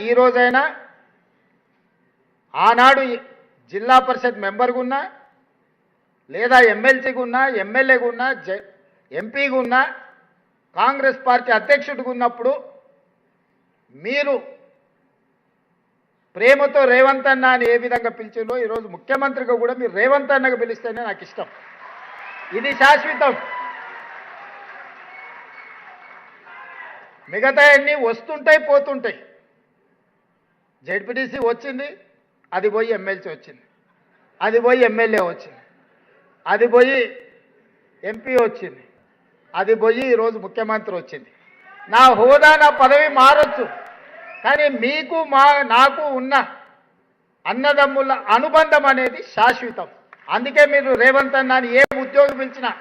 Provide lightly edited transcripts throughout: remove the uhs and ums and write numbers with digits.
ఈ రోజైనా ఆనాడు జిల్లా పరిషత్ మెంబర్గా ఉన్నా లేదా ఎమ్మెల్సీగా ఉన్నా ఎమ్మెల్యేగా ఉన్నా ఎంపీగా ఉన్నా కాంగ్రెస్ పార్టీ అధ్యక్షుడిగా ఉన్నప్పుడు మీరు ప్రేమతో రేవంత్ అన్న అని ఏ విధంగా పిలిచిందో ఈరోజు ముఖ్యమంత్రిగా కూడా మీరు రేవంత్ అన్నగా పిలిస్తేనే నాకు ఇష్టం. ఇది శాశ్వతం. మిగతా అన్నీ వస్తుంటాయి పోతుంటాయి. జెడ్పీటీసీ వచ్చింది, అది పోయి ఎమ్మెల్సీ వచ్చింది, అది పోయి ఎమ్మెల్యే వచ్చింది, అది పోయి ఎంపీ వచ్చింది, అది పోయి ఈరోజు ముఖ్యమంత్రి వచ్చింది. నా హోదా నా పదవి మారొచ్చు, కానీ మీకు నాకు ఉన్న అన్నదమ్ముల అనుబంధం అనేది శాశ్వతం. అందుకే మీరు రేవంత్ అన్న అని ఏ ఉద్యోగం పిలిచినా,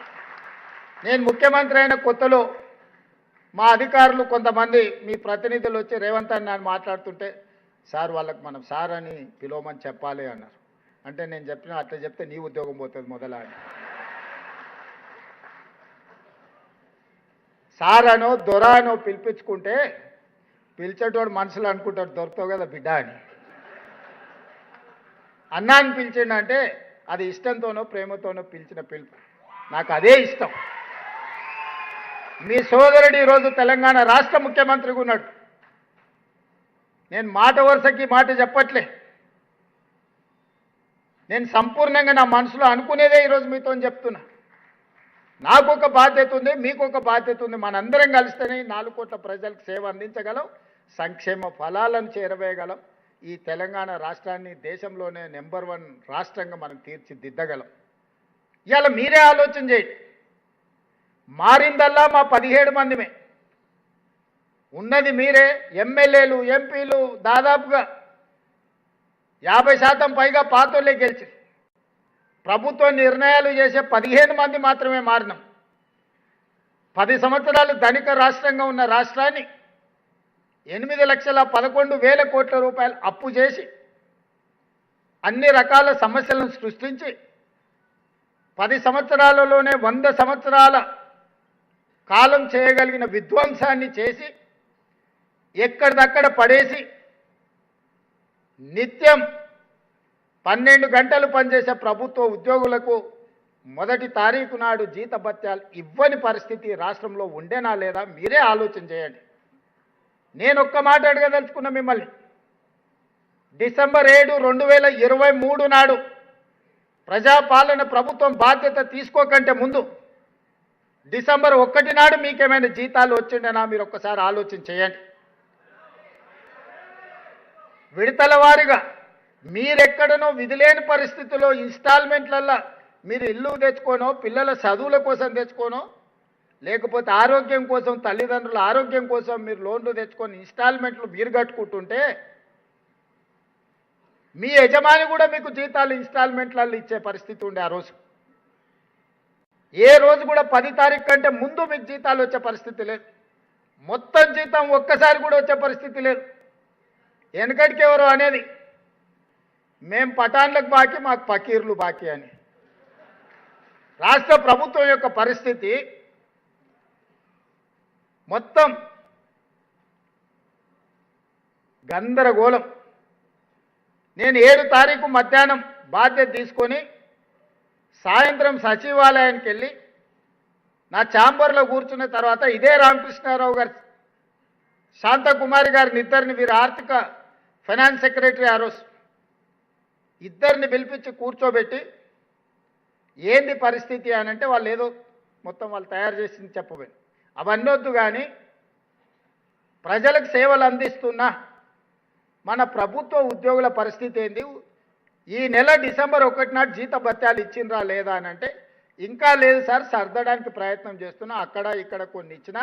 నేను ముఖ్యమంత్రి అయిన కొత్తలో మా అధికారులు కొంతమంది మీ ప్రతినిధులు వచ్చి రేవంత్ అన్న అని మాట్లాడుతుంటే సార్ వాళ్ళకి మనం సార్ అని పిలవమని చెప్పాలి అన్నారు. అంటే నేను చెప్పిన అట్లా చెప్తే నీ ఉద్యోగం పోతుంది మొదలా అని. సార్ అనో దొర అనో పిలిపించుకుంటే పిలిచేటోడు మనసులో అనుకుంటాడు దొరుకుతావు కదా బిడ్డ అని. అన్నా అని పిలిచిండంటే అది ఇష్టంతోనో ప్రేమతోనో పిలిచిన పిలుపు. నాకు అదే ఇష్టం. మీ సోదరుడు ఈరోజు తెలంగాణ రాష్ట్ర ముఖ్యమంత్రిగా ఉన్నాడు. నేను మాట వరుసకి మాట చెప్పట్లే. నేను సంపూర్ణంగా నా మనసులో అనుకునేదే ఈరోజు మీతో చెప్తున్నా. నాకు ఒక బాధ్యత ఉంది, మీకు ఒక బాధ్యత ఉంది. మనందరం కలిస్తేనే 4 కోట్ల ప్రజలకు సేవ అందించగలం, సంక్షేమ ఫలాలను చేరవేయగలం. ఈ తెలంగాణ రాష్ట్రాన్ని దేశంలోనే నెంబర్ 1 రాష్ట్రంగా మనం తీర్చిదిద్దగలం. ఇవాళ మీరే ఆలోచన చేయండి. మారిందల్లా మా 17 మందిమే ఉన్నది. మీరే ఎమ్మెల్యేలు ఎంపీలు దాదాపుగా 50% పైగా పాతోళ్ళే గెలిచి ప్రభుత్వ నిర్ణయాలు చేసే 15 మంది మాత్రమే మారినాం. 10 సంవత్సరాలు ధనిక రాష్ట్రంగా ఉన్న రాష్ట్రాన్ని 8,11,000 కోట్ల రూపాయలు అప్పు చేసి అన్ని రకాల సమస్యలను సృష్టించి 10 సంవత్సరాలలోనే 100 సంవత్సరాల కాలం చేయగలిగిన విధ్వంసాన్ని చేసి ఎక్కడిదక్కడ పడేసి నిత్యం 12 గంటలు పనిచేసే ప్రభుత్వ ఉద్యోగులకు మొదటి తారీఖు నాడు జీతభత్యాలు ఇవ్వని పరిస్థితి రాష్ట్రంలో ఉండేనా లేదా మీరే ఆలోచన చేయండి. నేను ఒక్క మాట అడగదలుచుకున్న మిమ్మల్ని. డిసెంబర్ 7, 2023 నాడు ప్రజాపాలన ప్రభుత్వం బాధ్యత తీసుకోకంటే ముందు డిసెంబర్ 1 నాడు మీకేమైనా జీతాలు వచ్చిండేనా మీరు ఒక్కసారి ఆలోచన చేయండి. విడతల వారీగా మీరెక్కడనో విధిలేని పరిస్థితుల్లో ఇన్స్టాల్మెంట్లల్లో మీరు ఇల్లు తెచ్చుకోనో పిల్లల చదువుల కోసం తెచ్చుకోనో లేకపోతే ఆరోగ్యం కోసం తల్లిదండ్రుల ఆరోగ్యం కోసం మీరు లోన్లు తెచ్చుకొని ఇన్స్టాల్మెంట్లు మీరు కట్టుకుంటుంటే మీ యజమాని కూడా మీకు జీతాలు ఇన్స్టాల్మెంట్లలో ఇచ్చే పరిస్థితి ఉండే ఆ రోజు. ఏ రోజు కూడా 10 తారీఖు కంటే ముందు మీకు జీతాలు వచ్చే పరిస్థితి లేదు. మొత్తం జీతం ఒక్కసారి కూడా వచ్చే పరిస్థితి లేదు. వెనకటికి ఎవరు అనేది మేం పఠాన్లకు బాకీ మాకు ఫకీర్లు బాకీ అని. రాష్ట్ర ప్రభుత్వం యొక్క పరిస్థితి మొత్తం గందరగోళం. నేను 7 తారీఖు మధ్యాహ్నం బాధ్యత తీసుకొని సాయంత్రం సచివాలయానికి వెళ్ళి నా ఛాంబర్లో కూర్చున్న తర్వాత ఇదే రామకృష్ణారావు గారు శాంతకుమారి గారిని ఇద్దరిని వీరు ఆర్థిక ఫైనాన్స్ సెక్రటరీ ఆ రోజు ఇద్దరిని పిలిపించి కూర్చోబెట్టి ఏంది పరిస్థితి అని అంటే వాళ్ళు ఏదో మొత్తం వాళ్ళు తయారు చేసింది చెప్పబోయి అవన్నీ వద్దు, కానీ ప్రజలకు సేవలు అందిస్తున్న మన ప్రభుత్వ ఉద్యోగుల పరిస్థితి ఏంది, ఈ నెల డిసెంబర్ 1 నాడు జీతభత్యాలు ఇచ్చిండ్రా లేదా అని అంటే ఇంకా లేదు సార్, సర్దడానికి ప్రయత్నం చేస్తున్నా, అక్కడ ఇక్కడ కొన్ని ఇచ్చినా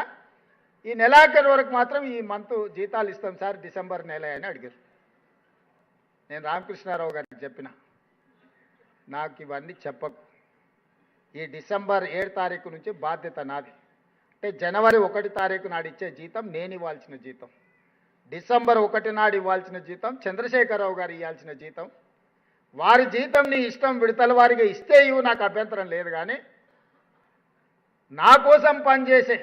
ఈ నెలాఖరు వరకు మాత్రం ఈ మంత్ జీతాలు ఇస్తాం సార్ డిసెంబర్ నెల అని అడిగారు. నేను రామకృష్ణారావు గారికి చెప్పిన నాకు ఇవన్నీ చెప్పకు, ఈ డిసెంబర్ 7 తారీఖు నుంచి బాధ్యత నాది. అంటే జనవరి 1 తారీఖు నాడు ఇచ్చే జీతం నేను ఇవ్వాల్సిన జీతం, డిసెంబర్ 1 నాడు ఇవ్వాల్సిన జీతం చంద్రశేఖరరావు గారు ఇవ్వాల్సిన జీతం. వారి జీతం నీ ఇష్టం విడతల వారిగా ఇస్తే ఇవ్వు, నాకు అభ్యంతరం లేదు. కానీ నా కోసం పనిచేసే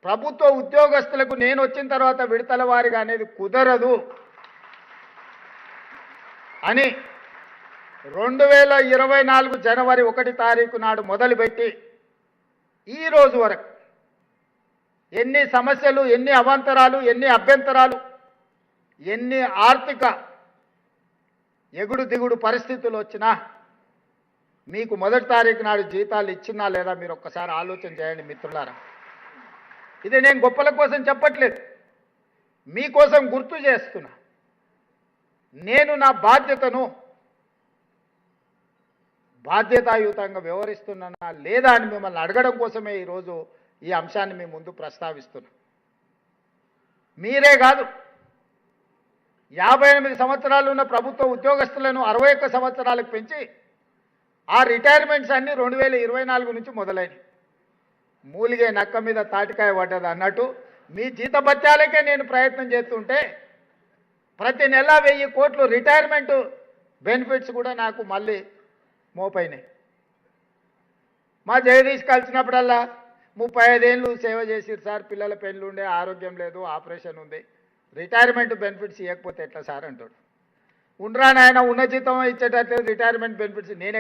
ప్రభుత్వ ఉద్యోగస్తులకు నేను వచ్చిన తర్వాత విడతల వారిగా అనేది కుదరదు అని 2024 జనవరి 1 తారీఖు నాడు మొదలుపెట్టి ఈ రోజు వరకు ఎన్ని సమస్యలు, ఎన్ని అవాంతరాలు, ఎన్ని అభ్యంతరాలు, ఎన్ని ఆర్థిక ఎగుడు దిగుడు పరిస్థితులు వచ్చినా మీకు 1 తారీఖు నాడు జీతాలు ఇచ్చినా లేదా మీరు ఒక్కసారి ఆలోచన చేయండి మిత్రులారా. ఇది నేను గొప్పల కోసం చెప్పట్లేదు, మీకోసం గుర్తు చేస్తున్నా. నేను నా బాధ్యతను బాధ్యతాయుతంగా వ్యవహరిస్తున్నానా లేదా అని మిమ్మల్ని అడగడం కోసమే ఈరోజు ఈ అంశాన్ని మీ ముందు ప్రస్తావిస్తున్నా. మీరే కాదు, 58 సంవత్సరాలు ఉన్న ప్రభుత్వ ఉద్యోగస్తులను 61 సంవత్సరాలకు పెంచి ఆ రిటైర్మెంట్స్ అన్నీ 2024 నుంచి మొదలైనవి. మూలిగే నక్క మీద తాటికాయ పడ్డది అన్నట్టు మీ జీతభత్యాలకే నేను ప్రయత్నం చేస్తుంటే ప్రతి నెల 1000 కోట్లు రిటైర్మెంట్ బెనిఫిట్స్ కూడా నాకు మళ్ళీ మోపైనాయి. మా జగదీష్ కలిసినప్పుడల్లా 35 ఏళ్ళు సేవ చేసిరు సార్, పిల్లల పెళ్ళి ఉండే, ఆరోగ్యం లేదు, ఆపరేషన్ ఉంది, రిటైర్మెంట్ బెనిఫిట్స్ ఇవ్వకపోతే ఎట్లా సార్ అంటాడు. ఉండరా నాయన, ఉన్న జీతం ఇచ్చేటట్లేదు రిటైర్మెంట్ బెనిఫిట్స్ నేనే